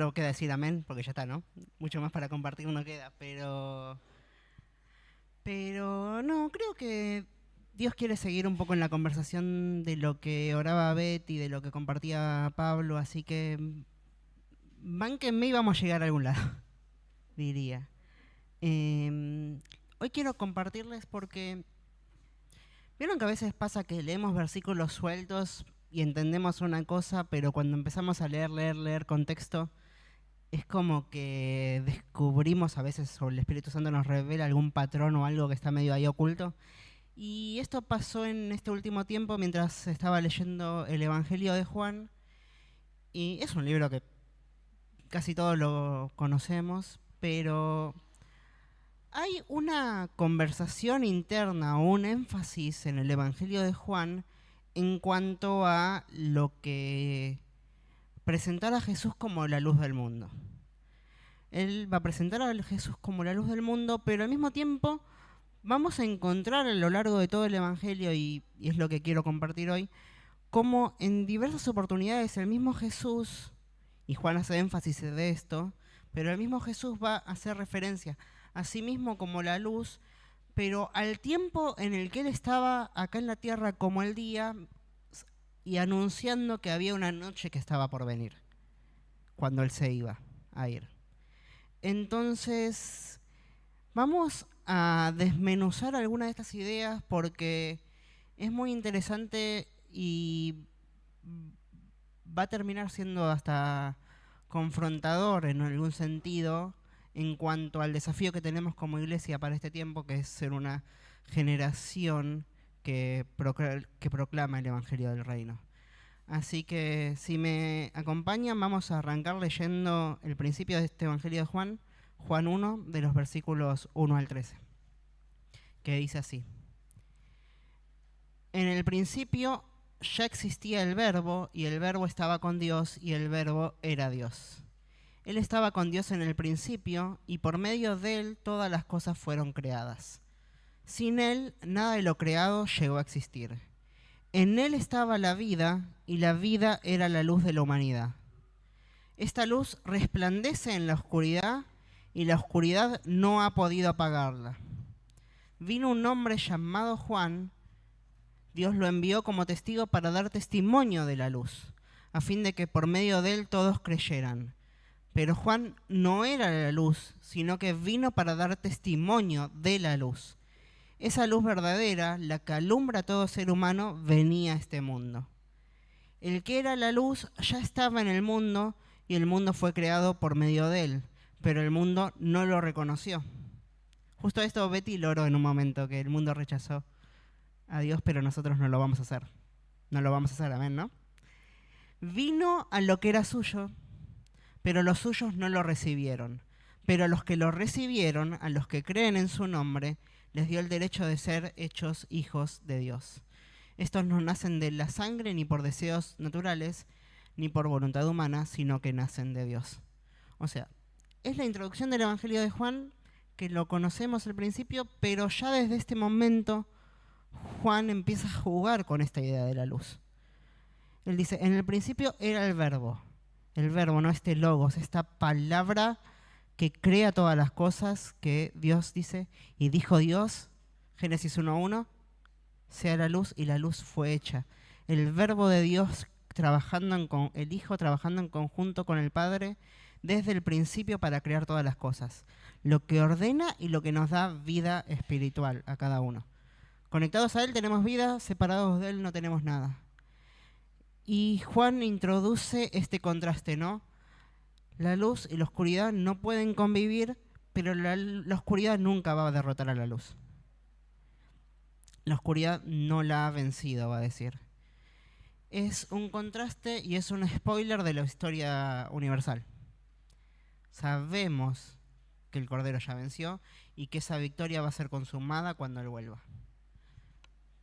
solo queda decir amén, porque ya está, ¿no? Mucho más para compartir no queda, pero no, creo que Dios quiere seguir un poco en la conversación de lo que oraba Betty, de lo que compartía Pablo, así que bánquenme y vamos a llegar a algún lado, diría. Hoy quiero compartirles porque vieron que a veces pasa que leemos versículos sueltos y entendemos una cosa, pero cuando empezamos a leer contexto, es como que descubrimos a veces, o el Espíritu Santo nos revela algún patrón o algo que está medio ahí oculto. Y esto pasó en este último tiempo mientras estaba leyendo el Evangelio de Juan. Y es un libro que casi todos lo conocemos, pero hay una conversación interna o un énfasis en el Evangelio de Juan en cuanto a lo que presentar a Jesús como la luz del mundo. Él va a presentar a Jesús como la luz del mundo, pero al mismo tiempo vamos a encontrar a lo largo de todo el Evangelio, y es lo que quiero compartir hoy, cómo en diversas oportunidades el mismo Jesús, y Juan hace énfasis de esto, pero el mismo Jesús va a hacer referencia a sí mismo como la luz, pero al tiempo en el que él estaba acá en la tierra como el día, y anunciando que había una noche que estaba por venir, cuando él se iba a ir. Entonces, vamos a desmenuzar algunas de estas ideas porque es muy interesante y va a terminar siendo hasta confrontador en algún sentido en cuanto al desafío que tenemos como iglesia para este tiempo, que es ser una generación que proclama el Evangelio del Reino. Así que si me acompañan, vamos a arrancar leyendo el principio de este Evangelio de Juan, Juan 1, de los versículos 1 al 13, que dice así. En el principio ya existía el Verbo, y el Verbo estaba con Dios, y el Verbo era Dios. Él estaba con Dios en el principio, y por medio de él todas las cosas fueron creadas. Sin él, nada de lo creado llegó a existir. En él estaba la vida, y la vida era la luz de la humanidad. Esta luz resplandece en la oscuridad, y la oscuridad no ha podido apagarla. Vino un hombre llamado Juan. Dios lo envió como testigo para dar testimonio de la luz, a fin de que por medio de él todos creyeran. Pero Juan no era la luz, sino que vino para dar testimonio de la luz. Esa luz verdadera, la que alumbra a todo ser humano, venía a este mundo. El que era la luz ya estaba en el mundo, y el mundo fue creado por medio de él, pero el mundo no lo reconoció. Justo esto Betty lo oró en un momento, que el mundo rechazó a Dios, pero nosotros no lo vamos a hacer. No lo vamos a hacer, amén, ¿no? Vino a lo que era suyo, pero los suyos no lo recibieron. Pero a los que lo recibieron, a los que creen en su nombre, les dio el derecho de ser hechos hijos de Dios. Estos no nacen de la sangre, ni por deseos naturales, ni por voluntad humana, sino que nacen de Dios. O sea, es la introducción del Evangelio de Juan, que lo conocemos al principio, pero ya desde este momento Juan empieza a jugar con esta idea de la luz. Él dice, en el principio era el verbo, no este logos, esta palabra que crea todas las cosas, que Dios dice, y dijo Dios, Génesis 1:1, sea la luz, y la luz fue hecha. El verbo de Dios trabajando el Hijo trabajando en conjunto con el Padre desde el principio para crear todas las cosas, lo que ordena y lo que nos da vida espiritual a cada uno. Conectados a él tenemos vida, separados de él no tenemos nada. Y Juan introduce este contraste, ¿no? La luz y la oscuridad no pueden convivir, pero la oscuridad nunca va a derrotar a la luz. La oscuridad no la ha vencido, va a decir. Es un contraste y es un spoiler de la historia universal. Sabemos que el Cordero ya venció y que esa victoria va a ser consumada cuando Él vuelva.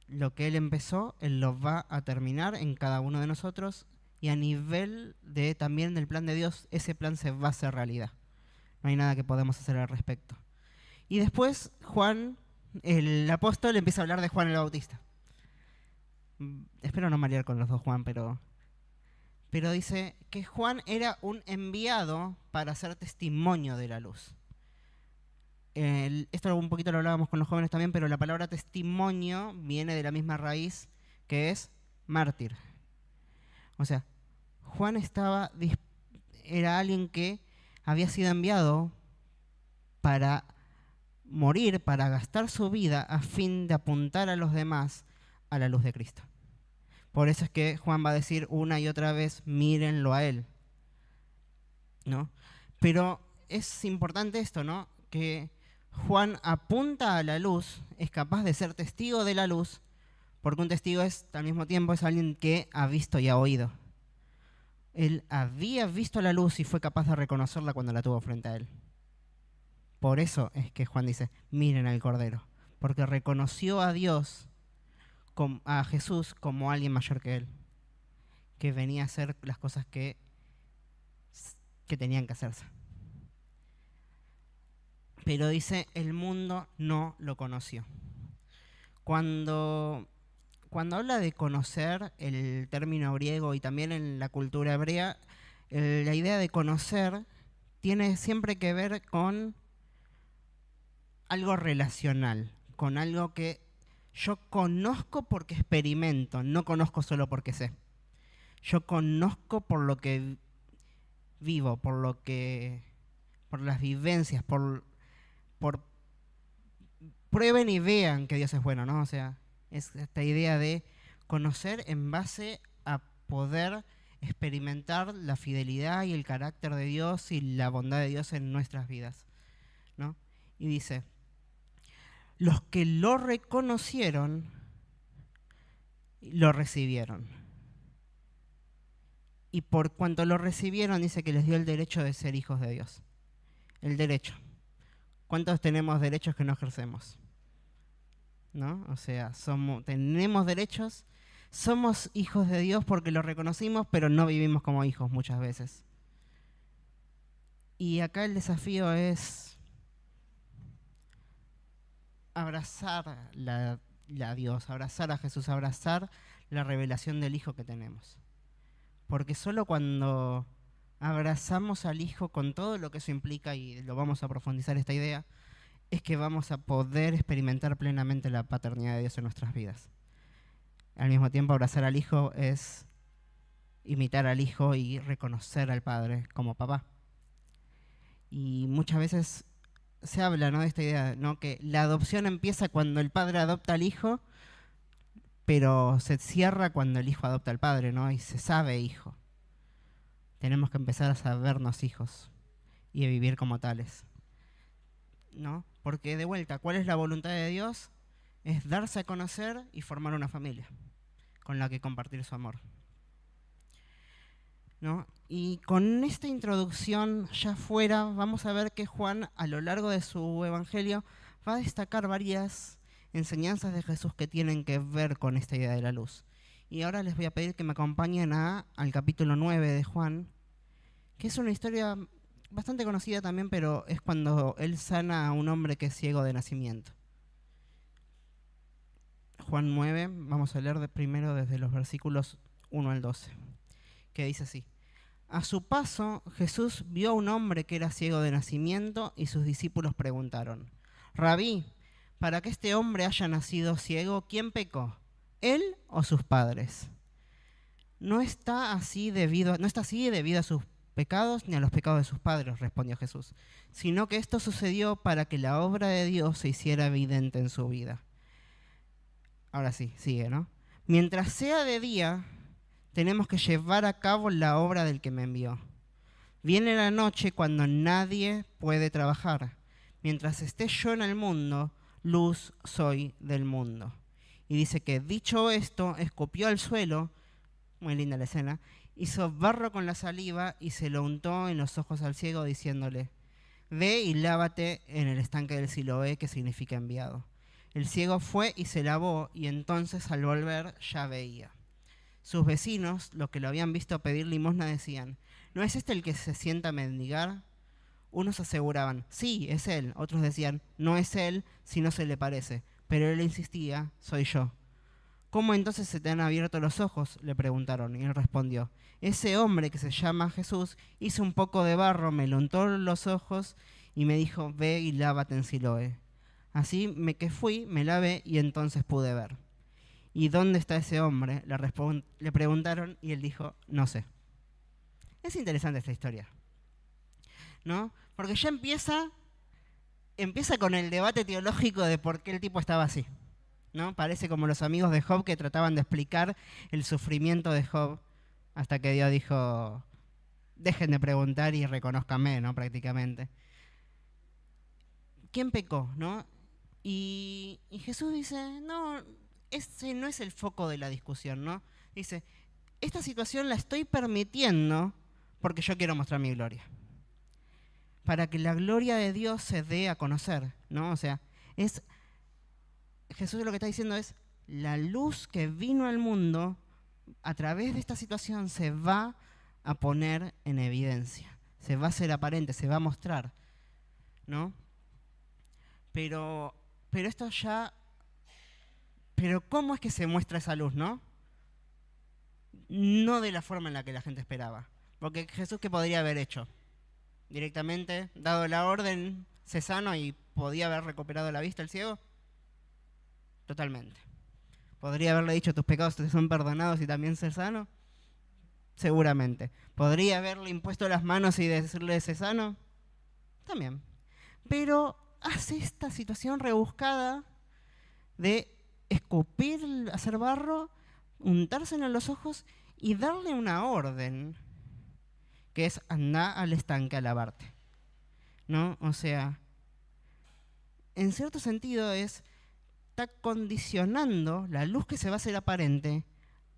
Lo que Él empezó, Él lo va a terminar en cada uno de nosotros, y a nivel de también del plan de Dios, ese plan se va a hacer realidad. No hay nada que podamos hacer al respecto. Y después Juan, el apóstol, empieza a hablar de Juan el Bautista. Espero no marear con los dos Juan, pero pero dice que Juan era un enviado para hacer testimonio de la luz. Esto un poquito lo hablábamos con los jóvenes también, pero la palabra testimonio viene de la misma raíz que es mártir. O sea, Juan era alguien que había sido enviado para morir, para gastar su vida a fin de apuntar a los demás a la luz de Cristo. Por eso es que Juan va a decir una y otra vez, mírenlo a él, ¿no? Pero es importante esto, ¿no? Que Juan apunta a la luz, es capaz de ser testigo de la luz, porque un testigo al mismo tiempo es alguien que ha visto y ha oído. Él había visto la luz y fue capaz de reconocerla cuando la tuvo frente a él. Por eso es que Juan dice, miren al Cordero, porque reconoció a Dios, a Jesús, como alguien mayor que él, que venía a hacer las cosas que tenían que hacerse. Pero dice, el mundo no lo conoció. Cuando habla de conocer, el término griego y también en la cultura hebrea, la idea de conocer tiene siempre que ver con algo relacional, con algo que yo conozco porque experimento, no conozco solo porque sé. Yo conozco por lo que vivo, por las vivencias, por prueben y vean que Dios es bueno, ¿no? O sea, es esta idea de conocer en base a poder experimentar la fidelidad y el carácter de Dios y la bondad de Dios en nuestras vidas, ¿no? Y dice, los que lo reconocieron, lo recibieron. Y por cuanto lo recibieron, dice que les dio el derecho de ser hijos de Dios. El derecho. ¿Cuántos tenemos derechos que no ejercemos? ¿No? O sea, tenemos derechos, somos hijos de Dios porque lo reconocimos, pero no vivimos como hijos muchas veces. Y acá el desafío es abrazar a Dios, abrazar a Jesús, abrazar la revelación del Hijo que tenemos. Porque solo cuando abrazamos al Hijo con todo lo que eso implica, y lo vamos a profundizar esta idea, es que vamos a poder experimentar plenamente la paternidad de Dios en nuestras vidas. Al mismo tiempo, abrazar al Hijo es imitar al Hijo y reconocer al Padre como papá. Y muchas veces se habla, ¿no?, de esta idea, ¿no?, que la adopción empieza cuando el padre adopta al hijo, pero se cierra cuando el hijo adopta al padre, ¿no? Y se sabe hijo. Tenemos que empezar a sabernos hijos y a vivir como tales, ¿no? Porque de vuelta, ¿cuál es la voluntad de Dios? Es darse a conocer y formar una familia con la que compartir su amor, ¿no? Y con esta introducción ya fuera, vamos a ver que Juan, a lo largo de su evangelio, va a destacar varias enseñanzas de Jesús que tienen que ver con esta idea de la luz. Y ahora les voy a pedir que me acompañen al capítulo 9 de Juan, que es una historia bastante conocida también, pero es cuando él sana a un hombre que es ciego de nacimiento. Juan 9, vamos a leer primero desde los versículos 1 al 12, que dice así. A su paso, Jesús vio a un hombre que era ciego de nacimiento y sus discípulos preguntaron, Rabí, para que este hombre haya nacido ciego, ¿quién pecó? ¿Él o sus padres? No está así debido a sus pecados ni a los pecados de sus padres, respondió Jesús, sino que esto sucedió para que la obra de Dios se hiciera evidente en su vida. Ahora sí, sigue, ¿no? Mientras sea de día, tenemos que llevar a cabo la obra del que me envió. Viene la noche cuando nadie puede trabajar. Mientras esté yo en el mundo, luz soy del mundo. Y dice que dicho esto, escupió al suelo, muy linda la escena, hizo barro con la saliva y se lo untó en los ojos al ciego diciéndole, ve y lávate en el estanque del Siloé, que significa enviado. El ciego fue y se lavó y entonces al volver ya veía. Sus vecinos, los que lo habían visto pedir limosna, decían, ¿no es este el que se sienta a mendigar? Unos aseguraban, sí, es él. Otros decían, no es él si no se le parece. Pero él insistía, soy yo. ¿Cómo entonces se te han abierto los ojos?, le preguntaron, y él respondió, ese hombre que se llama Jesús hizo un poco de barro, me lo untó los ojos y me dijo, ve y lávate en Siloé. Así que fui, me lavé y entonces pude ver. ¿Y dónde está ese hombre?, le preguntaron y él dijo, no sé. Es interesante esta historia, ¿no? Porque ya empieza con el debate teológico de por qué el tipo estaba así, ¿no? Parece como los amigos de Job que trataban de explicar el sufrimiento de Job hasta que Dios dijo, dejen de preguntar y reconózcanme, ¿no? Prácticamente. ¿Quién pecó, no? Y Jesús dice, no, ese no es el foco de la discusión, ¿no? Dice, esta situación la estoy permitiendo porque yo quiero mostrar mi gloria. Para que la gloria de Dios se dé a conocer, ¿no? O sea, Jesús lo que está diciendo es, la luz que vino al mundo, a través de esta situación se va a poner en evidencia, se va a hacer aparente, se va a mostrar, ¿no? Pero esto ya... Pero ¿cómo es que se muestra esa luz, no? No de la forma en la que la gente esperaba. Porque Jesús, ¿qué podría haber hecho? Directamente, dado la orden, sé sano y podía haber recuperado la vista el ciego. Totalmente. ¿Podría haberle dicho tus pecados te son perdonados y también ser sano? Seguramente. ¿Podría haberle impuesto las manos y decirle sé sano? También. Pero hace esta situación rebuscada de escupir, hacer barro, untárselo en los ojos y darle una orden, que es andá al estanque a lavarte, ¿no? O sea, en cierto sentido está condicionando la luz que se va a hacer aparente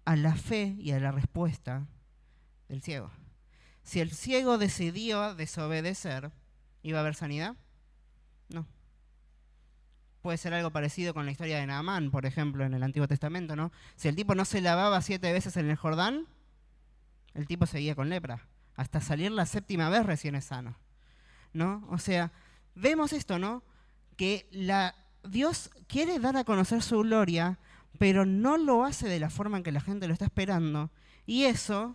a la fe y a la respuesta del ciego. Si el ciego decidió desobedecer, ¿iba a haber sanidad? No. Puede ser algo parecido con la historia de Naamán, por ejemplo, en el Antiguo Testamento, ¿no? Si el tipo no se lavaba 7 veces en el Jordán, el tipo seguía con lepra. Hasta salir la 7ª vez recién es sano, ¿no? O sea, vemos esto, ¿no? Que Dios quiere dar a conocer su gloria, pero no lo hace de la forma en que la gente lo está esperando. Y esas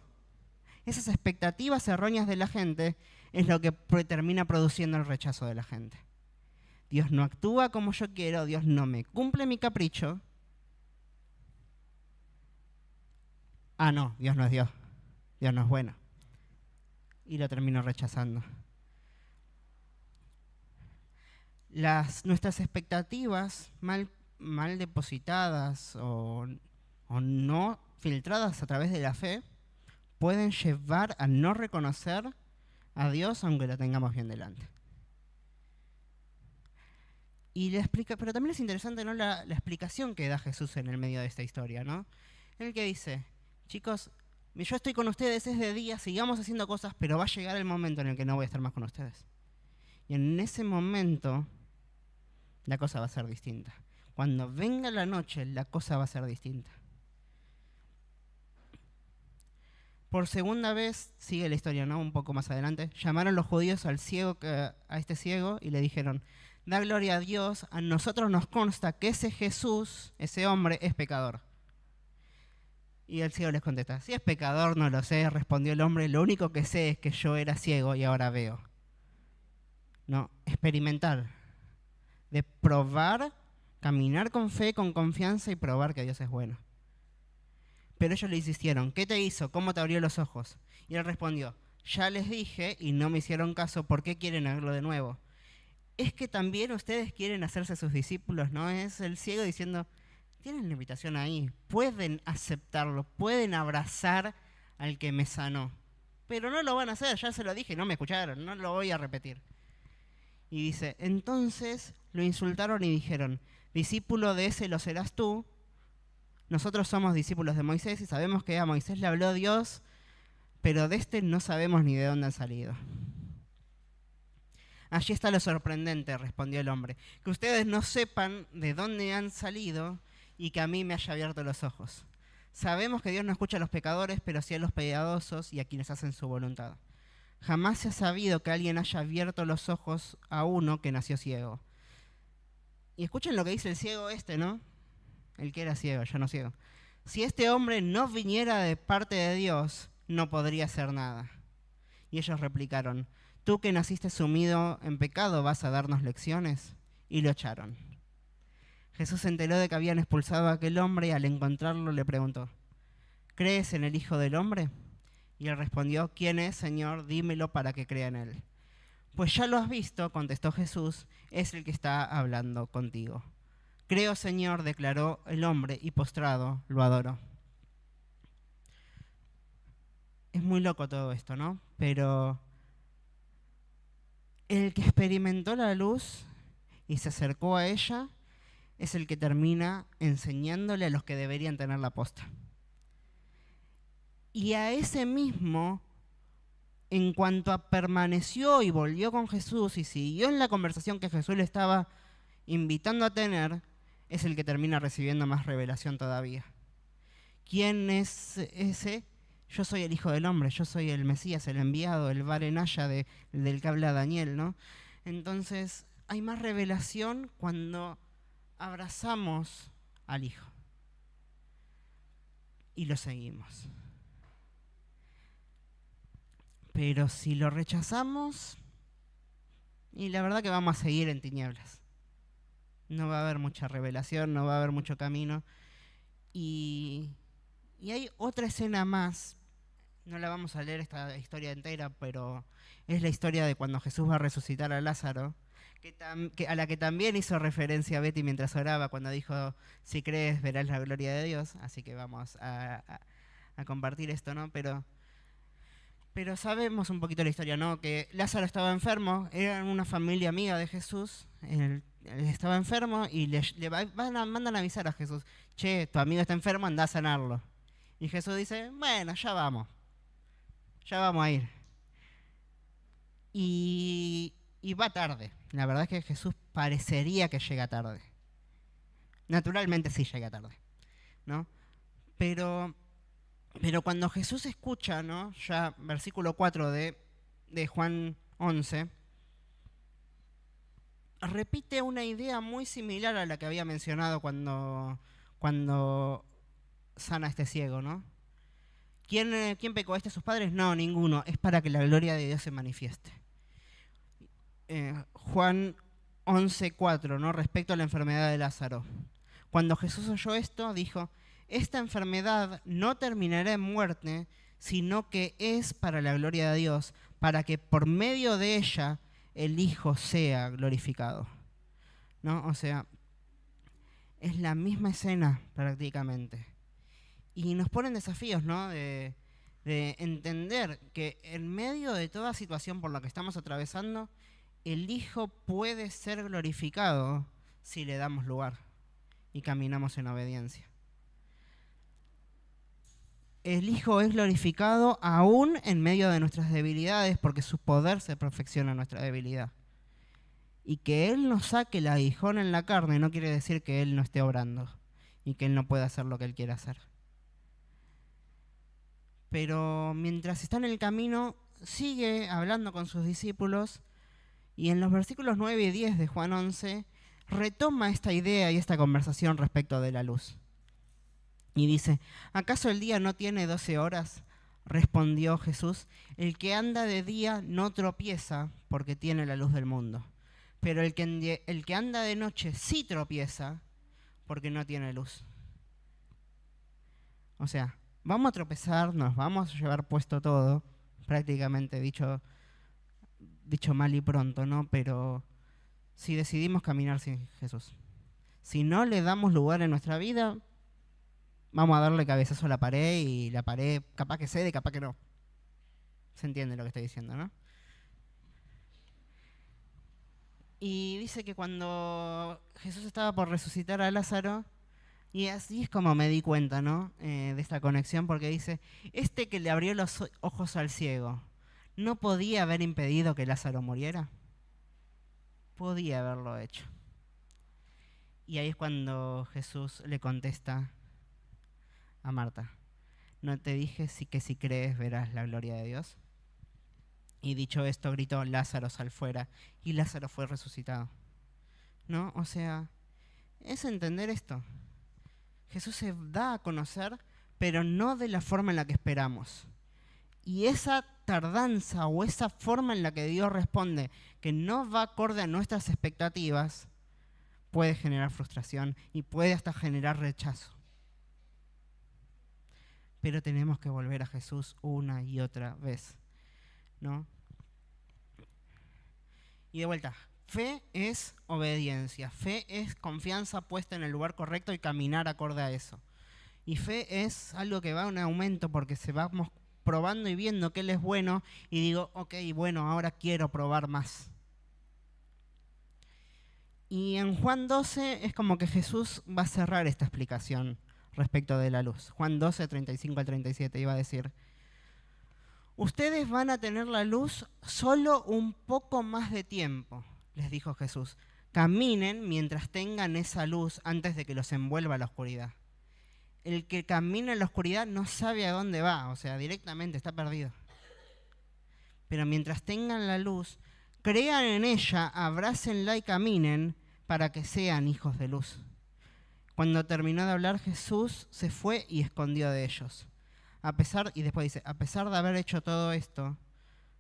expectativas erróneas de la gente, es lo que termina produciendo el rechazo de la gente. Dios no actúa como yo quiero, Dios no me cumple mi capricho. Ah, no, Dios no es Dios. Dios no es bueno. Y lo termino rechazando. Nuestras expectativas mal depositadas o no filtradas a través de la fe pueden llevar a no reconocer a Dios aunque lo tengamos bien delante. Y le explica, pero también es interesante, ¿no? la explicación que da Jesús en el medio de esta historia, ¿no? El que dice, chicos, yo estoy con ustedes, es de día, sigamos haciendo cosas, pero va a llegar el momento en el que no voy a estar más con ustedes. Y en ese momento, la cosa va a ser distinta. Cuando venga la noche, la cosa va a ser distinta. Por segunda vez, sigue la historia, ¿no? Un poco más adelante, llamaron los judíos a este ciego y le dijeron, da gloria a Dios, a nosotros nos consta que ese Jesús, ese hombre, es pecador. Y el ciego les contesta, si es pecador no lo sé, respondió el hombre, lo único que sé es que yo era ciego y ahora veo. No, experimentar, de probar, caminar con fe, con confianza y probar que Dios es bueno. Pero ellos le insistieron, ¿qué te hizo? ¿Cómo te abrió los ojos? Y él respondió, ya les dije y no me hicieron caso, ¿por qué quieren oírlo de nuevo? Es que también ustedes quieren hacerse sus discípulos, ¿no? Es el ciego diciendo, tienen la invitación ahí, pueden aceptarlo, pueden abrazar al que me sanó. Pero no lo van a hacer, ya se lo dije, no me escucharon, no lo voy a repetir. Y dice, entonces lo insultaron y dijeron, discípulo de ese lo serás tú, nosotros somos discípulos de Moisés y sabemos que a Moisés le habló Dios, pero de este no sabemos ni de dónde han salido. Allí está lo sorprendente, respondió el hombre, que ustedes no sepan de dónde han salido y que a mí me haya abierto los ojos. Sabemos que Dios no escucha a los pecadores, pero sí a los piadosos y a quienes hacen su voluntad. Jamás se ha sabido que alguien haya abierto los ojos a uno que nació ciego. Y escuchen lo que dice el ciego ¿no? el que era ciego, ya no ciego. Si este hombre no viniera de parte de Dios, no podría hacer nada. Y ellos replicaron, tú que naciste sumido en pecado, ¿vas a darnos lecciones? Y lo echaron. Jesús se enteró de que habían expulsado a aquel hombre y al encontrarlo le preguntó, ¿crees en el Hijo del Hombre? Y él respondió, ¿quién es, Señor? Dímelo para que crea en él. Pues ya lo has visto, contestó Jesús, es el que está hablando contigo. Creo, Señor, declaró el hombre, y postrado lo adoró. Es muy loco todo esto, ¿no? Pero el que experimentó la luz y se acercó a ella es el que termina enseñándole a los que deberían tener la posta. Y a ese mismo, en cuanto a permaneció y volvió con Jesús y siguió en la conversación que Jesús le estaba invitando a tener, es el que termina recibiendo más revelación todavía. ¿Quién es ese? Yo soy el Hijo del Hombre, yo soy el Mesías, el enviado, el Barenaya del que habla Daniel, ¿no? Entonces, hay más revelación cuando abrazamos al Hijo y lo seguimos. Pero si lo rechazamos, y la verdad que vamos a seguir en tinieblas. No va a haber mucha revelación, no va a haber mucho camino. Y hay otra escena más, no la vamos a leer esta historia entera, pero es la historia de cuando Jesús va a resucitar a Lázaro, a la que también hizo referencia Betty mientras oraba, cuando dijo, si crees verás la gloria de Dios. Así que vamos a compartir esto, ¿no? Pero sabemos un poquito la historia, ¿no? Que Lázaro estaba enfermo, era una familia amiga de Jesús, él estaba enfermo y mandan a avisar a Jesús, che, tu amigo está enfermo, anda a sanarlo. Y Jesús dice, bueno, ya vamos a ir. Y va tarde. La verdad es que Jesús parecería que llega tarde. Naturalmente sí llega tarde, ¿no? Pero cuando Jesús escucha, ¿no? Ya versículo 4 de Juan 11, repite una idea muy similar a la que había mencionado cuando sana a este ciego, ¿no? ¿Quién pecó? ¿Este sus padres? No, ninguno. Es para que la gloria de Dios se manifieste. Juan 11:4, ¿no? Respecto a la enfermedad de Lázaro. Cuando Jesús oyó esto, dijo, esta enfermedad no terminará en muerte, sino que es para la gloria de Dios, para que por medio de ella el Hijo sea glorificado, ¿no? O sea, es la misma escena prácticamente. Y nos ponen desafíos, ¿no? De entender que en medio de toda situación por la que estamos atravesando, el Hijo puede ser glorificado si le damos lugar y caminamos en obediencia. El Hijo es glorificado aún en medio de nuestras debilidades, porque su poder se perfecciona en nuestra debilidad. Y que Él nos saque el aguijón en la carne no quiere decir que Él no esté obrando y que Él no pueda hacer lo que Él quiere hacer. Pero mientras está en el camino, sigue hablando con sus discípulos y en los versículos 9 y 10 de Juan 11 retoma esta idea y esta conversación respecto de la luz. Y dice, ¿acaso el día no tiene 12 horas? Respondió Jesús, el que anda de día no tropieza porque tiene la luz del mundo. Pero el que anda de noche sí tropieza porque no tiene luz. O sea, vamos a tropezar, nos vamos a llevar puesto todo, prácticamente dicho mal y pronto, ¿no? Pero si decidimos caminar sin Jesús, si no le damos lugar en nuestra vida, vamos a darle cabezazo a la pared y la pared capaz que cede, capaz que no. ¿Se entiende lo que estoy diciendo, no? Y dice que cuando Jesús estaba por resucitar a Lázaro, y así es como me di cuenta, ¿no? De esta conexión, porque dice, este que le abrió los ojos al ciego, ¿no podía haber impedido que Lázaro muriera? Podía haberlo hecho. Y ahí es cuando Jesús le contesta a Marta, ¿no te dije que si crees verás la gloria de Dios? Y dicho esto, gritó, Lázaro, sal fuera, y Lázaro fue resucitado. ¿No? O sea, es entender esto. Jesús se da a conocer, pero no de la forma en la que esperamos. Y esa tardanza o esa forma en la que Dios responde, que no va acorde a nuestras expectativas, puede generar frustración y puede hasta generar rechazo. Pero tenemos que volver a Jesús una y otra vez, ¿no? Y de vuelta, fe es obediencia, fe es confianza puesta en el lugar correcto y caminar acorde a eso. Y fe es algo que va en aumento porque se vamos probando y viendo que Él es bueno y digo, ok, bueno, ahora quiero probar más. Y en Juan 12 es como que Jesús va a cerrar esta explicación respecto de la luz. Juan 12, 35 al 37 iba a decir, ustedes van a tener la luz solo un poco más de tiempo, les dijo Jesús. Caminen mientras tengan esa luz antes de que los envuelva la oscuridad. El que camina en la oscuridad no sabe a dónde va, o sea, directamente está perdido. Pero mientras tengan la luz, crean en ella, abrácenla y caminen para que sean hijos de luz. Cuando terminó de hablar, Jesús se fue y escondió de ellos. Y después dice, a pesar de haber hecho todo esto,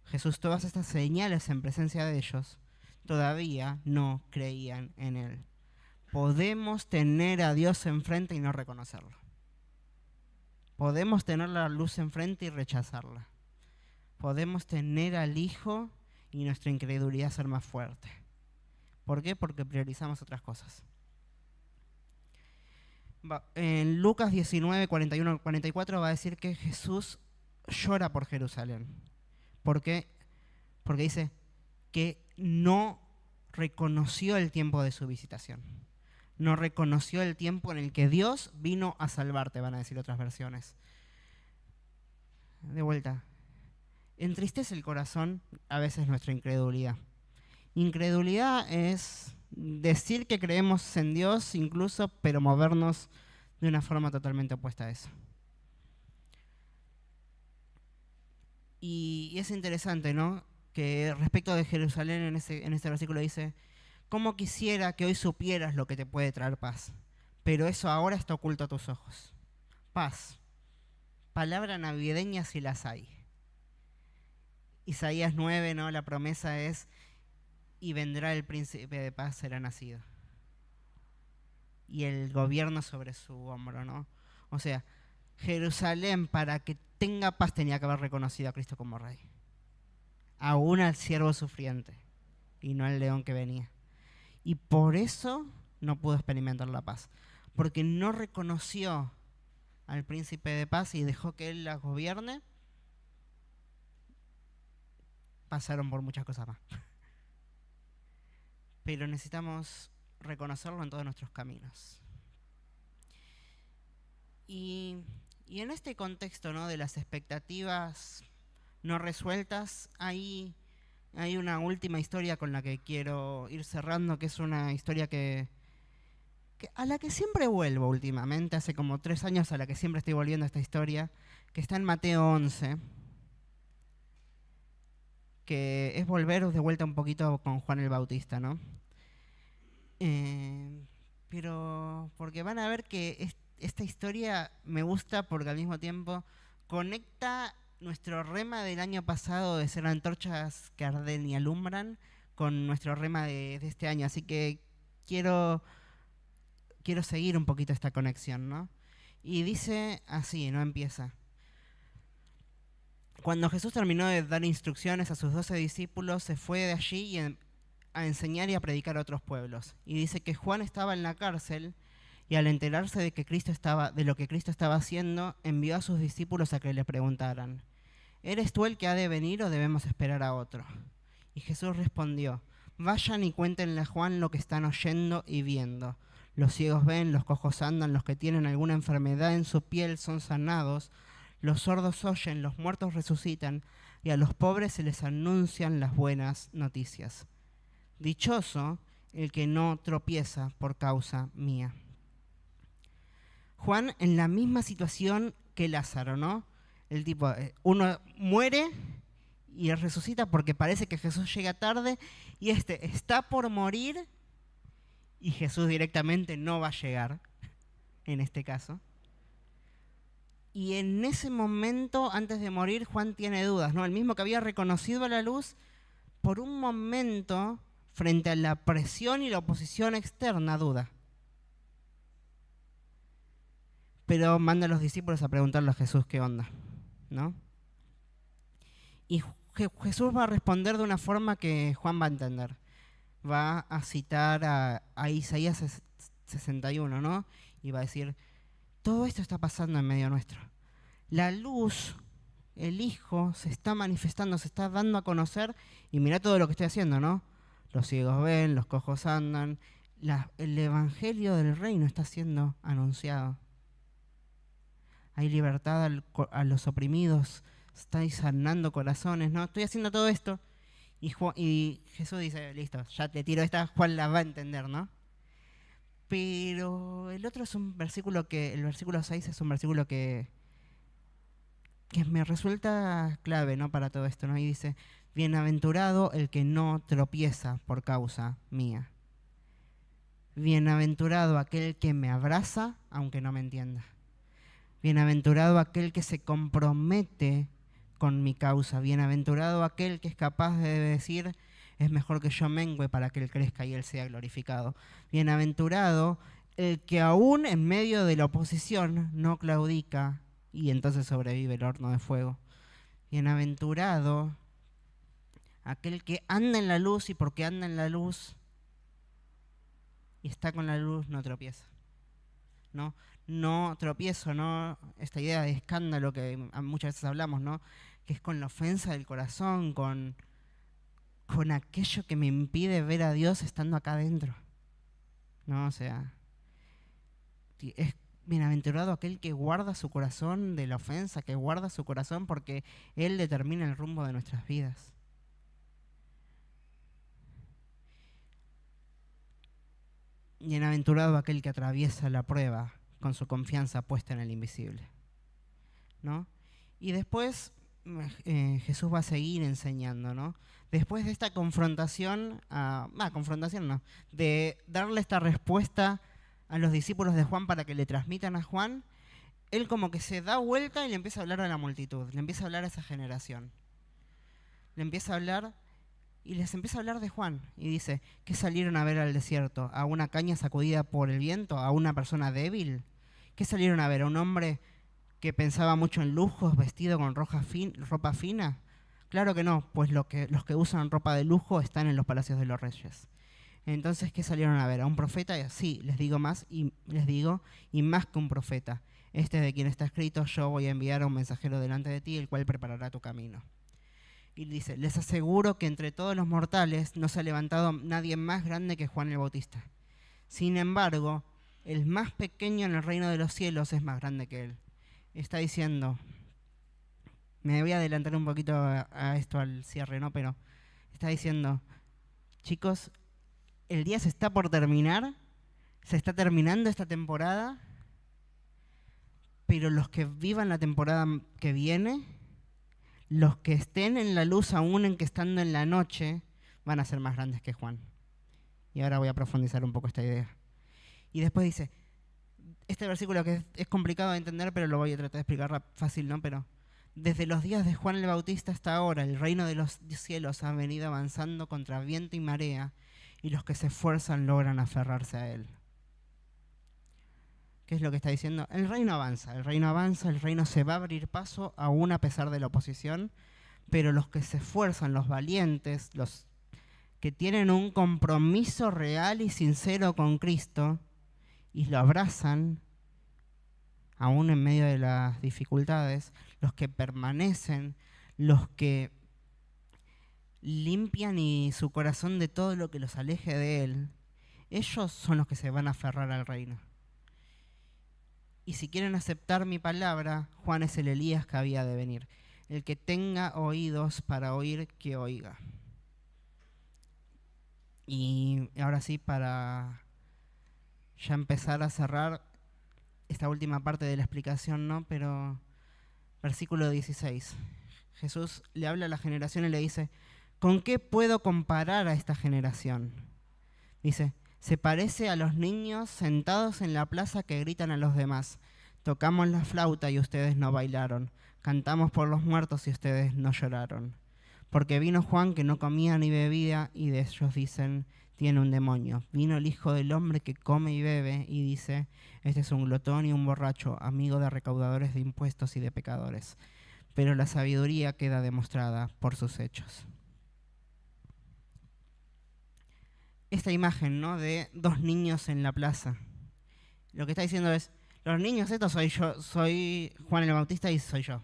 Jesús, todas estas señales en presencia de ellos, todavía no creían en Él. Podemos tener a Dios enfrente y no reconocerlo. Podemos tener la luz enfrente y rechazarla. Podemos tener al Hijo y nuestra incredulidad ser más fuerte. ¿Por qué? Porque priorizamos otras cosas. En Lucas 19, 41 44 va a decir que Jesús llora por Jerusalén. ¿Por qué? Porque dice que no reconoció el tiempo de su visitación. No reconoció el tiempo en el que Dios vino a salvarte, van a decir otras versiones. De vuelta, entristece el corazón a veces nuestra incredulidad. Incredulidad es decir que creemos en Dios incluso, pero movernos de una forma totalmente opuesta a eso. Y es interesante, ¿no? Que respecto de Jerusalén en este versículo dice, ¿cómo quisiera que hoy supieras lo que te puede traer paz? Pero eso ahora está oculto a tus ojos. Paz. Palabra navideña si las hay. Isaías 9, ¿no? La promesa es, y vendrá el príncipe de paz, será nacido. Y el gobierno sobre su hombro, ¿no? O sea, Jerusalén, para que tenga paz, tenía que haber reconocido a Cristo como rey. Aún al siervo sufriente, y no al león que venía. Y por eso no pudo experimentar la paz. Porque no reconoció al príncipe de paz y dejó que él la gobierne. Pasaron por muchas cosas más. Pero necesitamos reconocerlo en todos nuestros caminos. Y en este contexto, ¿no?, de las expectativas no resueltas, hay una última historia con la que quiero ir cerrando, que es una historia a la que siempre vuelvo últimamente, hace como 3 años a la que siempre estoy volviendo a esta historia, que está en Mateo 11, que es volver de vuelta un poquito con Juan el Bautista, ¿no? Pero porque van a ver que esta historia me gusta porque al mismo tiempo conecta nuestro rema del año pasado de ser antorchas que arden y alumbran con nuestro rema de este año. Así que quiero seguir un poquito esta conexión, ¿no? Y dice así, ¿no? Empieza. Cuando Jesús terminó de dar instrucciones a sus 12 discípulos, se fue de allí a enseñar y a predicar a otros pueblos. Y dice que Juan estaba en la cárcel y al enterarse de lo que Cristo estaba haciendo, envió a sus discípulos a que le preguntaran, ¿eres tú el que ha de venir o debemos esperar a otro? Y Jesús respondió, vayan y cuéntenle a Juan lo que están oyendo y viendo. Los ciegos ven, los cojos andan, los que tienen alguna enfermedad en su piel son sanados, los sordos oyen, los muertos resucitan, y a los pobres se les anuncian las buenas noticias. Dichoso el que no tropieza por causa mía. Juan en la misma situación que Lázaro, ¿no? El tipo, uno muere y resucita porque parece que Jesús llega tarde y está por morir y Jesús directamente no va a llegar. en este caso. Y en ese momento, antes de morir, Juan tiene dudas, ¿no? El mismo que había reconocido a la luz, por un momento, frente a la presión y la oposición externa, duda. Pero manda a los discípulos a preguntarle a Jesús qué onda, ¿no? Y Jesús va a responder de una forma que Juan va a entender. Va a citar a Isaías 61, ¿no? Y va a decir, todo esto está pasando en medio nuestro. La luz, el Hijo, se está manifestando, se está dando a conocer, y mirá todo lo que estoy haciendo, ¿no? Los ciegos ven, los cojos andan, el evangelio del reino está siendo anunciado. Hay libertad a los oprimidos, estáis sanando corazones, ¿no? Estoy haciendo todo esto. Y Jesús dice, listo, ya te tiro esta, Juan la va a entender, ¿no? Pero el otro es un versículo el versículo 6 es un versículo que me resulta clave, ¿no? Para todo esto, ¿no? Y dice, bienaventurado el que no tropieza por causa mía. Bienaventurado aquel que me abraza, aunque no me entienda. Bienaventurado aquel que se compromete con mi causa. Bienaventurado aquel que es capaz de decir, es mejor que yo mengüe para que él crezca y él sea glorificado. Bienaventurado el que aún en medio de la oposición no claudica y entonces sobrevive el horno de fuego. Bienaventurado aquel que anda en la luz y porque anda en la luz y está con la luz no tropieza. No tropiezo, ¿no? Esta idea de escándalo que muchas veces hablamos, ¿no? Que es con la ofensa del corazón, con aquello que me impide ver a Dios estando acá adentro, ¿no? O sea, es bienaventurado aquel que guarda su corazón de la ofensa, que guarda su corazón porque Él determina el rumbo de nuestras vidas. Bienaventurado aquel que atraviesa la prueba con su confianza puesta en el invisible, ¿no? Y después Jesús va a seguir enseñando, ¿no? Después de esta confrontación, de darle esta respuesta a los discípulos de Juan para que le transmitan a Juan, él como que se da vuelta y le empieza a hablar a la multitud, le empieza a hablar a esa generación. Le empieza a hablar y les empieza a hablar de Juan. Y dice, ¿qué salieron a ver al desierto? ¿A una caña sacudida por el viento? ¿A una persona débil? ¿Qué salieron a ver? ¿A un hombre que pensaba mucho en lujos, vestido con ropa fina? Claro que no, pues los que usan ropa de lujo están en los palacios de los reyes. Entonces, ¿qué salieron a ver? ¿A un profeta? Sí, les digo, y más que un profeta. Este de quien está escrito, yo voy a enviar a un mensajero delante de ti, el cual preparará tu camino. Y dice, les aseguro que entre todos los mortales no se ha levantado nadie más grande que Juan el Bautista. Sin embargo, el más pequeño en el reino de los cielos es más grande que él. Está diciendo, me voy a adelantar un poquito a esto al cierre, ¿no? Pero está diciendo, chicos, el día se está por terminar, se está terminando esta temporada, pero los que vivan la temporada que viene, los que estén en la luz aún en que estando en la noche, van a ser más grandes que Juan. Y ahora voy a profundizar un poco esta idea. Y después dice, este versículo que es complicado de entender, pero lo voy a tratar de explicar fácil, ¿no? Pero desde los días de Juan el Bautista hasta ahora, el reino de los cielos ha venido avanzando contra viento y marea, y los que se esfuerzan logran aferrarse a él. ¿Qué es lo que está diciendo? El reino avanza, el reino se va a abrir paso aún a pesar de la oposición, pero los que se esfuerzan, los valientes, los que tienen un compromiso real y sincero con Cristo y lo abrazan, aún en medio de las dificultades, los que permanecen, los que limpian su corazón de todo lo que los aleje de Él, ellos son los que se van a aferrar al reino. Y si quieren aceptar mi palabra, Juan es el Elías que había de venir. El que tenga oídos para oír, que oiga. Y ahora sí, para ya empezar a cerrar esta última parte de la explicación, ¿no? Pero versículo 16. Jesús le habla a la generación y le dice, ¿con qué puedo comparar a esta generación? Dice, Se parece a los niños sentados en la plaza que gritan a los demás. Tocamos la flauta y ustedes no bailaron. Cantamos por los muertos y ustedes no lloraron. Porque vino Juan que no comía ni bebía y de ellos dicen, tiene un demonio. Vino el Hijo del Hombre que come y bebe y dice, este es un glotón y un borracho, amigo de recaudadores de impuestos y de pecadores. Pero la sabiduría queda demostrada por sus hechos. Esta imagen, ¿no?, de dos niños en la plaza. Lo que está diciendo es, los niños estos soy yo, soy Juan el Bautista y soy yo.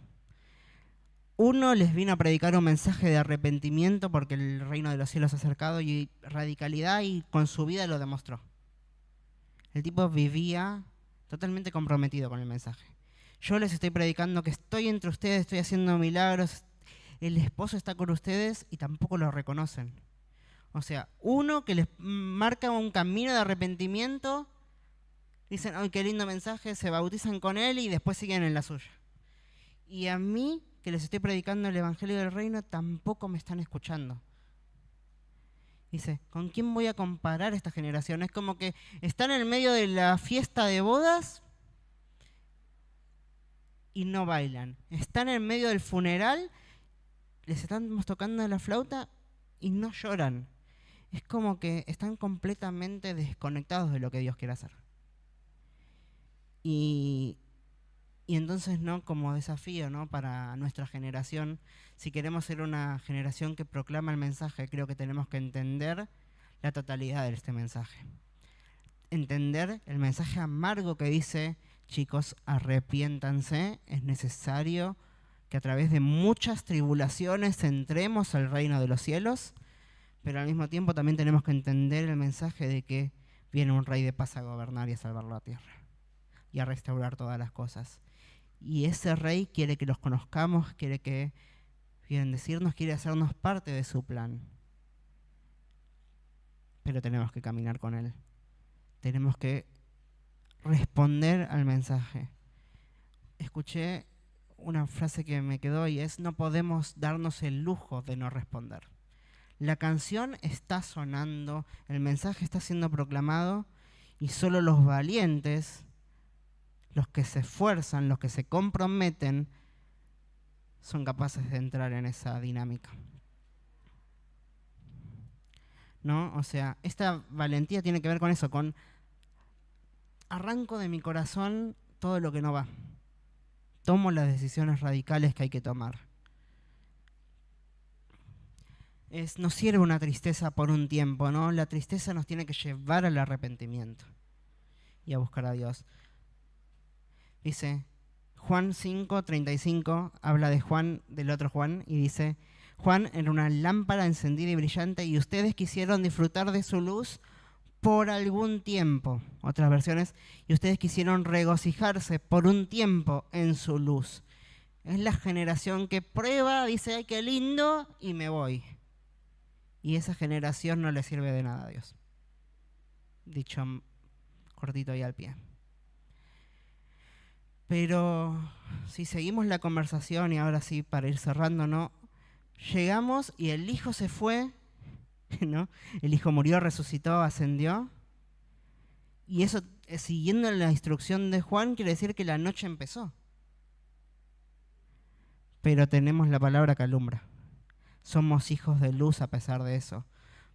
Uno les vino a predicar un mensaje de arrepentimiento porque el reino de los cielos se ha acercado y radicalidad, y con su vida lo demostró. El tipo vivía totalmente comprometido con el mensaje. Yo les estoy predicando que estoy entre ustedes, estoy haciendo milagros, el esposo está con ustedes y tampoco lo reconocen. O sea, uno que les marca un camino de arrepentimiento, dicen, ¡ay, qué lindo mensaje!, se bautizan con él y después siguen en la suya. Y a mí, que les estoy predicando el Evangelio del Reino, tampoco me están escuchando. Dice, ¿con quién voy a comparar esta generación? Es como que están en el medio de la fiesta de bodas y no bailan. Están en medio del funeral, les estamos tocando la flauta y no lloran. Es como que están completamente desconectados de lo que Dios quiere hacer. Y entonces, ¿no?, como desafío, ¿no?, para nuestra generación, si queremos ser una generación que proclama el mensaje, creo que tenemos que entender la totalidad de este mensaje. Entender el mensaje amargo que dice, chicos, arrepiéntanse, es necesario que a través de muchas tribulaciones entremos al reino de los cielos, pero al mismo tiempo también tenemos que entender el mensaje de que viene un rey de paz a gobernar y a salvar la tierra y a restaurar todas las cosas. Y ese rey quiere que los conozcamos, quiere que, quieren decirnos, quiere hacernos parte de su plan. Pero tenemos que caminar con él. Tenemos que responder al mensaje. Escuché una frase que me quedó y es, no podemos darnos el lujo de no responder. La canción está sonando, el mensaje está siendo proclamado y solo los valientes, los que se esfuerzan, los que se comprometen, son capaces de entrar en esa dinámica. ¿No? O sea, esta valentía tiene que ver con eso, con arranco de mi corazón todo lo que no va. Tomo las decisiones radicales que hay que tomar. Nos sirve una tristeza por un tiempo, ¿no? La tristeza nos tiene que llevar al arrepentimiento y a buscar a Dios. Dice, Juan 5:35, habla de Juan, del otro Juan, y dice, Juan era una lámpara encendida y brillante y ustedes quisieron disfrutar de su luz por algún tiempo. Otras versiones, y ustedes quisieron regocijarse por un tiempo en su luz. Es la generación que prueba, dice, ay, qué lindo, y me voy. Y esa generación no le sirve de nada a Dios. Dicho cortito y al pie. Pero si seguimos la conversación, y ahora sí, para ir cerrando, ¿no? Llegamos y el Hijo se fue, ¿no? El Hijo murió, resucitó, ascendió. Y eso, siguiendo la instrucción de Juan, quiere decir que la noche empezó. Pero tenemos la palabra que alumbra. Somos hijos de luz a pesar de eso.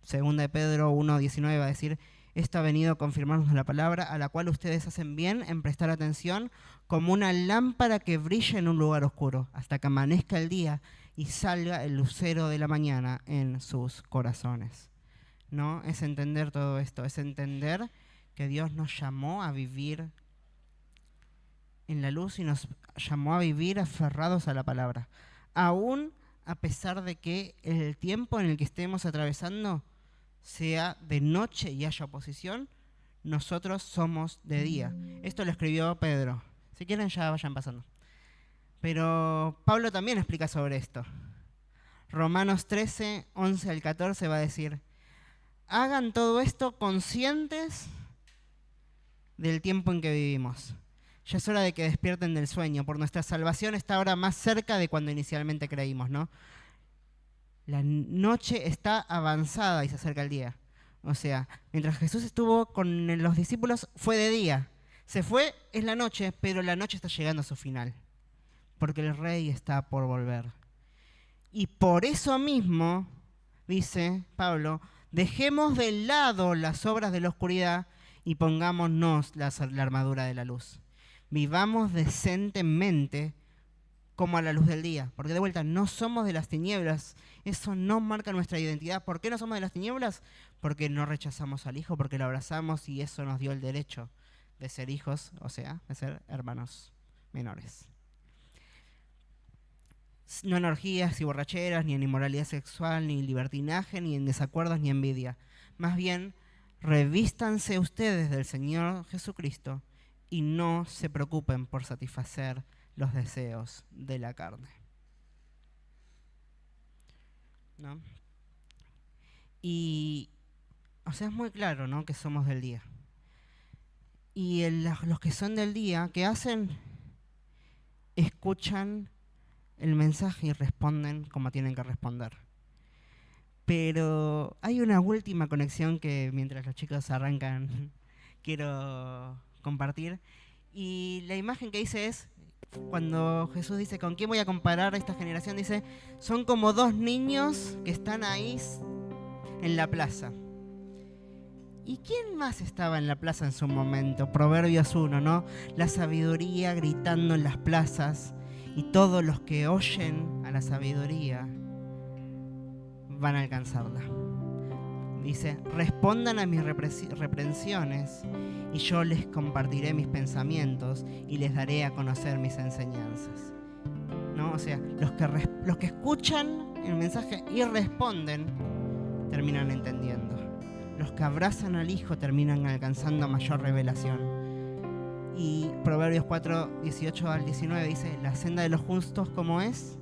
Segunda de Pedro 1:19 va a decir, esto ha venido a confirmarnos la palabra, a la cual ustedes hacen bien en prestar atención, como una lámpara que brilla en un lugar oscuro, hasta que amanezca el día y salga el lucero de la mañana en sus corazones. ¿No? Es entender todo esto, es entender que Dios nos llamó a vivir en la luz y nos llamó a vivir aferrados a la palabra. Aún a pesar de que el tiempo en el que estemos atravesando sea de noche y haya oposición, nosotros somos de día. Esto lo escribió Pedro. Si quieren ya vayan pasando. Pero Pablo también explica sobre esto. Romanos 13:11 al 14 va a decir, hagan todo esto conscientes del tiempo en que vivimos. Ya es hora de que despierten del sueño, por nuestra salvación está ahora más cerca de cuando inicialmente creímos, ¿no? La noche está avanzada y se acerca el día. O sea, mientras Jesús estuvo con los discípulos fue de día. Se fue, es la noche, pero la noche está llegando a su final. Porque el rey está por volver. Y por eso mismo, dice Pablo, dejemos de lado las obras de la oscuridad y pongámonos la armadura de la luz. Vivamos decentemente como a la luz del día. Porque de vuelta, no somos de las tinieblas. Eso no marca nuestra identidad. ¿Por qué no somos de las tinieblas? Porque no rechazamos al Hijo, porque lo abrazamos y eso nos dio el derecho de ser hijos, o sea, de ser hermanos menores. No en orgías y borracheras, ni en inmoralidad sexual, ni en libertinaje, ni en desacuerdos, ni envidia. Más bien, revístanse ustedes del Señor Jesucristo y no se preocupen por satisfacer los deseos de la carne. ¿No? Y, o sea, es muy claro, ¿no?, que somos del día. Y los que son del día, ¿qué hacen? Escuchan el mensaje y responden como tienen que responder. Pero hay una última conexión que mientras los chicos arrancan quiero compartir. Y la imagen que hice es, cuando Jesús dice, ¿con quién voy a comparar a esta generación? Dice, son como dos niños que están ahí en la plaza. ¿Y quién más estaba en la plaza en su momento? Proverbios 1, ¿no? La sabiduría gritando en las plazas y todos los que oyen a la sabiduría van a alcanzarla. Dice, respondan a mis reprensiones y yo les compartiré mis pensamientos y les daré a conocer mis enseñanzas. ¿No? O sea, los que escuchan el mensaje y responden terminan entendiendo. Los que abrazan al Hijo terminan alcanzando mayor revelación. Y Proverbios 4, 18 al 19 dice, la senda de los justos, ¿cómo es?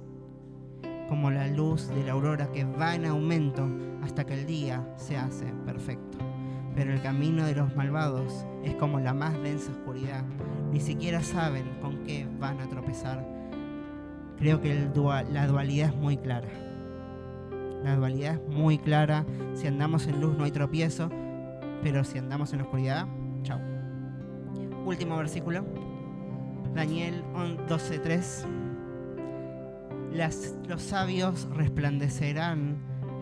Como la luz de la aurora que va en aumento hasta que el día se hace perfecto. Pero el camino de los malvados es como la más densa oscuridad. Ni siquiera saben con qué van a tropezar. Creo que la dualidad es muy clara. La dualidad es muy clara. Si andamos en luz no hay tropiezo, pero si andamos en oscuridad, chao. Último versículo. Daniel 12:3. Los sabios resplandecerán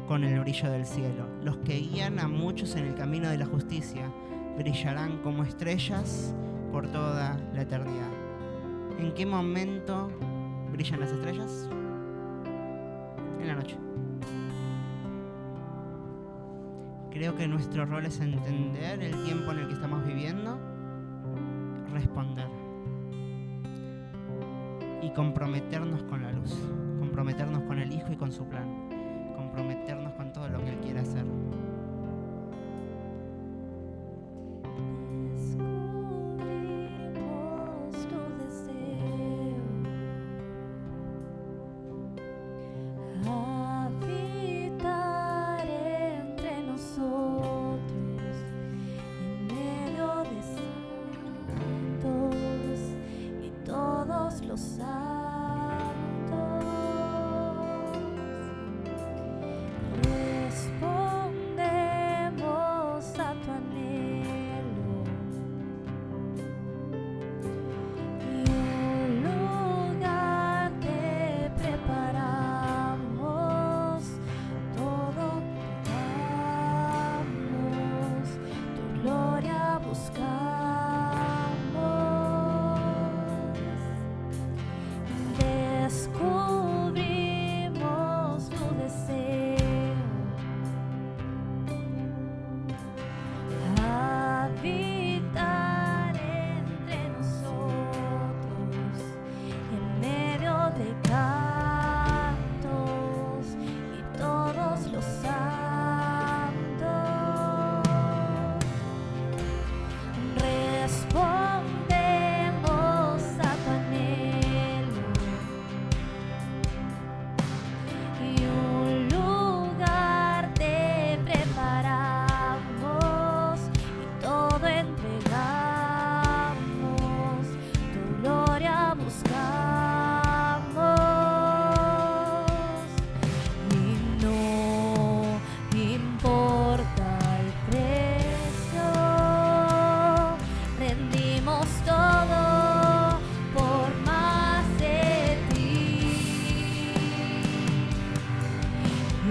con el brillo del cielo. Los que guían a muchos en el camino de la justicia brillarán como estrellas por toda la eternidad. ¿En qué momento brillan las estrellas? En la noche. Creo que nuestro rol es entender el tiempo en el que estamos viviendo, responder y comprometernos con la luz, comprometernos con el Hijo y con su plan, comprometernos con todo lo que Él quiere hacer.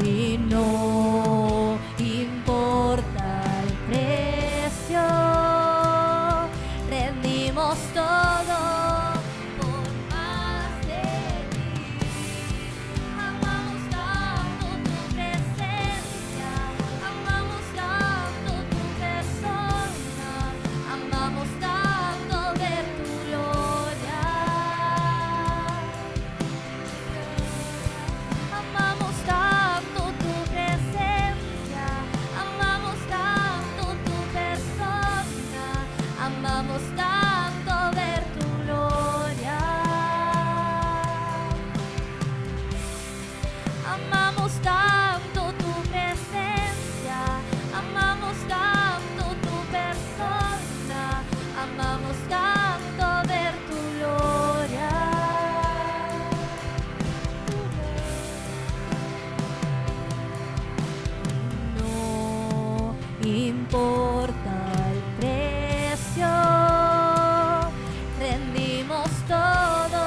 y no importa el precio, rendimos todo por más de ti. Amamos tanto tu presencia, amamos tanto tu persona, amamos tanto ver tu gloria. Amamos tanto tu presencia, amamos tanto tu persona, amamos tanto ver tu gloria. Amamos tanto tu presencia, amamos tanto tu persona, amamos tanto ver tu gloria. No importa el precio, rendimos todo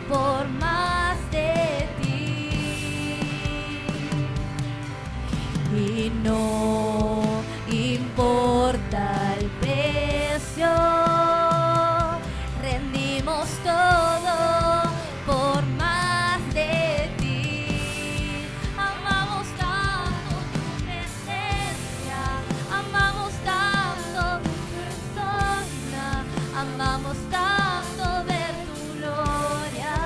por más de ti. Y no importa el precio, rendimos todo por más de ti. Amamos tanto tu presencia, amamos tanto tu persona, amamos tanto ver tu gloria.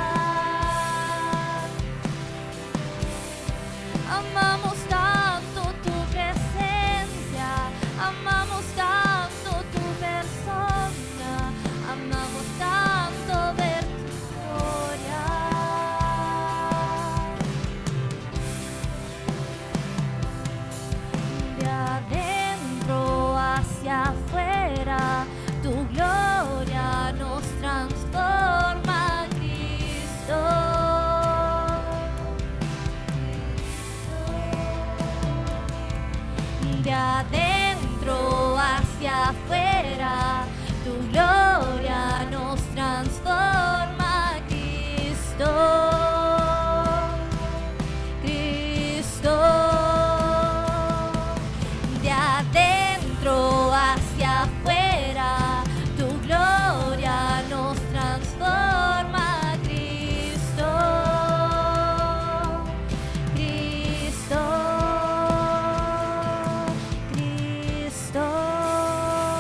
Amamos tanto tu presencia, amamos tanto tu persona, amamos tanto ver tu gloria. De adentro hacia afuera, tu gloria nos transforma, Cristo. De adentro hacia afuera, tu gloria nos transforma, Cristo. Cristo. De adentro hacia afuera, tu gloria nos transforma, Cristo. Cristo.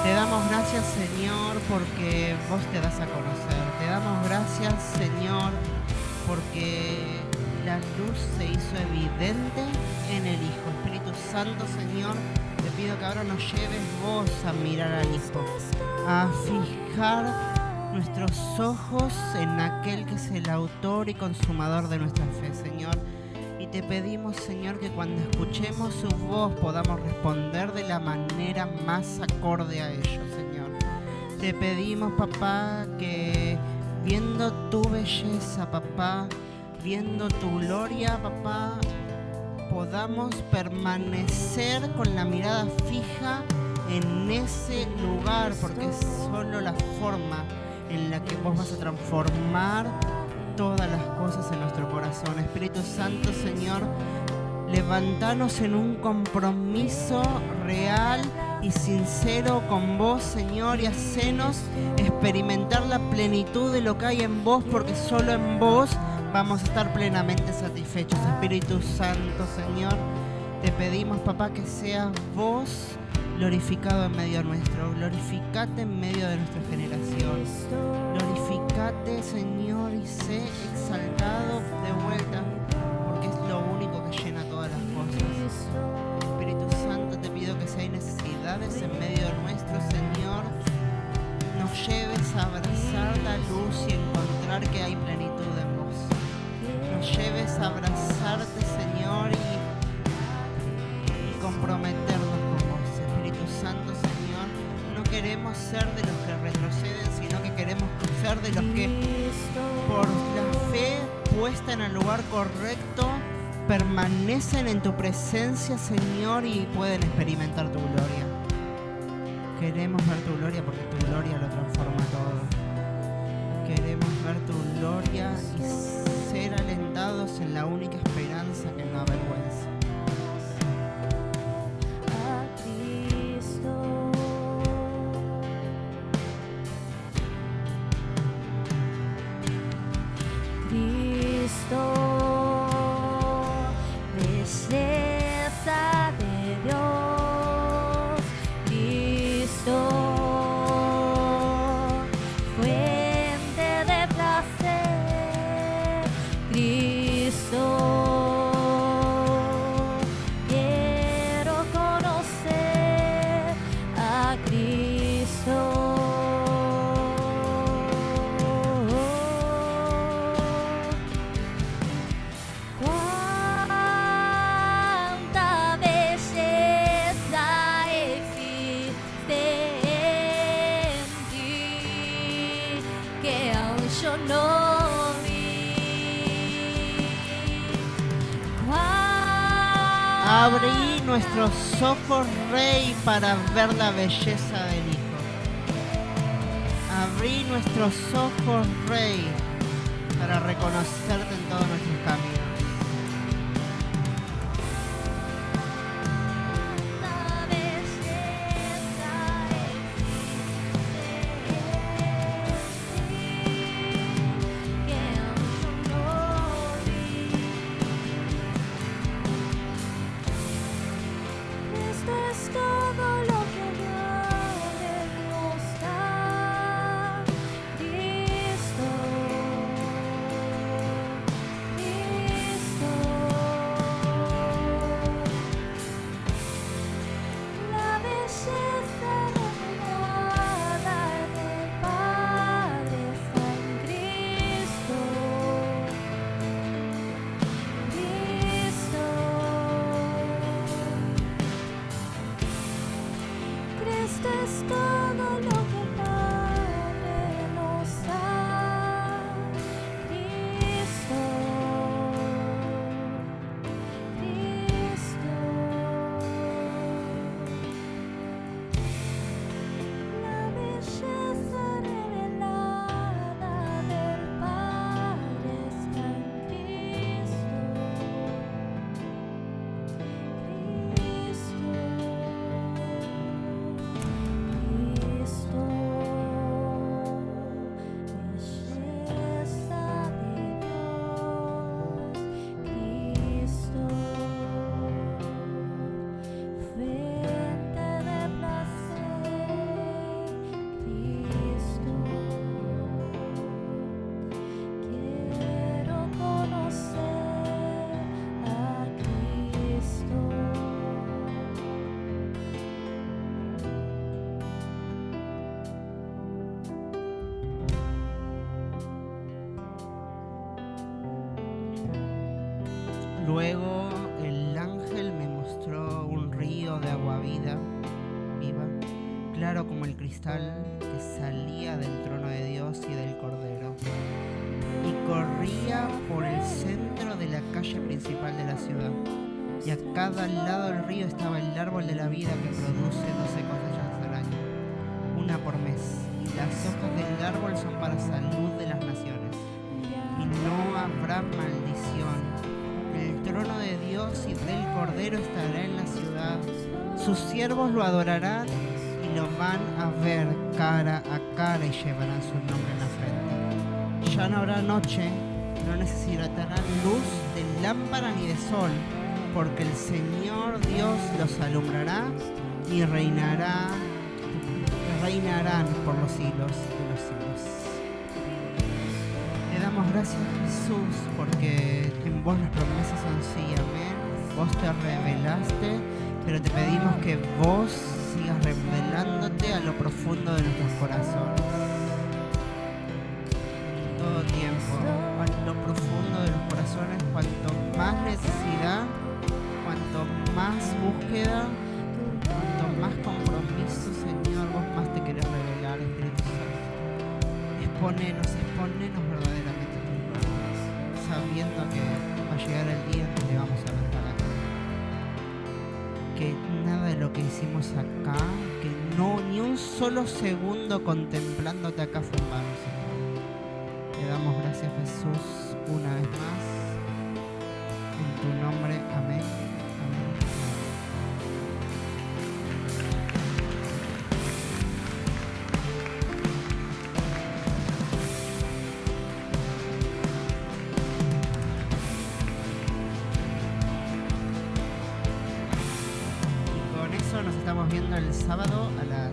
Te damos gracias, Señor, porque vos te das a conocer. Te damos gracias, Señor, porque la luz se hizo evidente en el Hijo. Espíritu Santo, Señor, te pido que ahora nos lleves vos a mirar al Hijo, a fijar nuestros ojos en aquel que es el autor y consumador de nuestra fe, Señor. Y te pedimos, Señor, que cuando escuchemos su voz podamos responder de la manera más acorde a ello, Señor. Te pedimos, papá, que viendo tu belleza, papá, viendo tu gloria, papá, podamos permanecer con la mirada fija en ese lugar, porque es solo la forma en la que vos vas a transformar todas las cosas en nuestro corazón. Espíritu Santo, Señor, levantanos en un compromiso real y sincero con vos, Señor, y hacenos experimentar la plenitud de lo que hay en vos, porque solo en vos vamos a estar plenamente satisfechos. Espíritu Santo, Señor, te pedimos, papá, que seas vos glorificado en medio nuestro. Glorificate en medio de nuestra generación. Glorificate, Señor, y sé exaltado de vuelta, porque es lo único que llena todas las cosas. Espíritu Santo, te pido que si hay necesidades en medio nuestro, Señor, nos lleves a abrazar la luz y encontrar que hay plenitud en vos. Nos lleves a abrazarte, Señor, y comprometernos con vos. Espíritu Santo, Señor, no queremos ser de los que retroceden, sino que queremos ser de los que, por la fe puesta en el lugar correcto, permanecen en tu presencia, Señor, y pueden experimentar tu gloria. Queremos ver tu gloria porque tu gloria lo transforma todo. Queremos ver tu gloria y ser alentados en la única esperanza que no avergüenza. Abrí nuestros ojos, Rey, para ver la belleza del Hijo. Abrí nuestros ojos, Rey, para reconocerte en todos nuestros caminos. La belleza existe que yo no vi. Esto es todo lo que Dios nos da. Cristo, Cristo. La belleza revelada del Padre está en Cristo, Cristo. Cristo es todo lo que el Padre nos da. Cristo, Cristo. La belleza revelada del Padre está en Cristo, Cristo, Cristo. Belleza de Dios, Cristo. Fuente de placer, Cristo. Quiero conocer a Cristo. Luego el ángel me mostró un río de agua viva, claro como el cristal, que salía del trono de Dios y del Cordero, y corría por el centro de la calle principal de la ciudad. Y a cada lado del río estaba el árbol de la vida, que produce 12 cosechas al año, una por mes, y las hojas del árbol son para salud de las naciones. Y no habrá maldición. El trono de Dios y del Cordero estará en la ciudad. Sus siervos lo adorarán y lo van a ver cara a cara y llevarán su nombre en la frente. Ya no habrá noche, no necesitarán luz de lámpara ni de sol, porque el Señor Dios los alumbrará y reinarán por los siglos de los siglos. Te damos gracias, Jesús, porque en vos las promesas son sí, amén. Vos te revelaste, pero te pedimos que vos sigas revelándote a lo profundo de nuestros corazones. Todo tiempo, a lo profundo de los corazones, cuanto más necesidad, cuanto más búsqueda, cuanto más compromiso, Señor, vos más te querés revelar, Espíritu Santo. Exponenos verdaderamente tus manos, sabiendo que va a llegar el día en que te vamos a ver cara a cara. Que nada de lo que hicimos acá, que no ni un solo segundo contemplándote acá fue en vano, Señor. Te damos gracias, Jesús, una vez más. En tu nombre, amén. Amén. Y con eso nos estamos viendo el sábado a las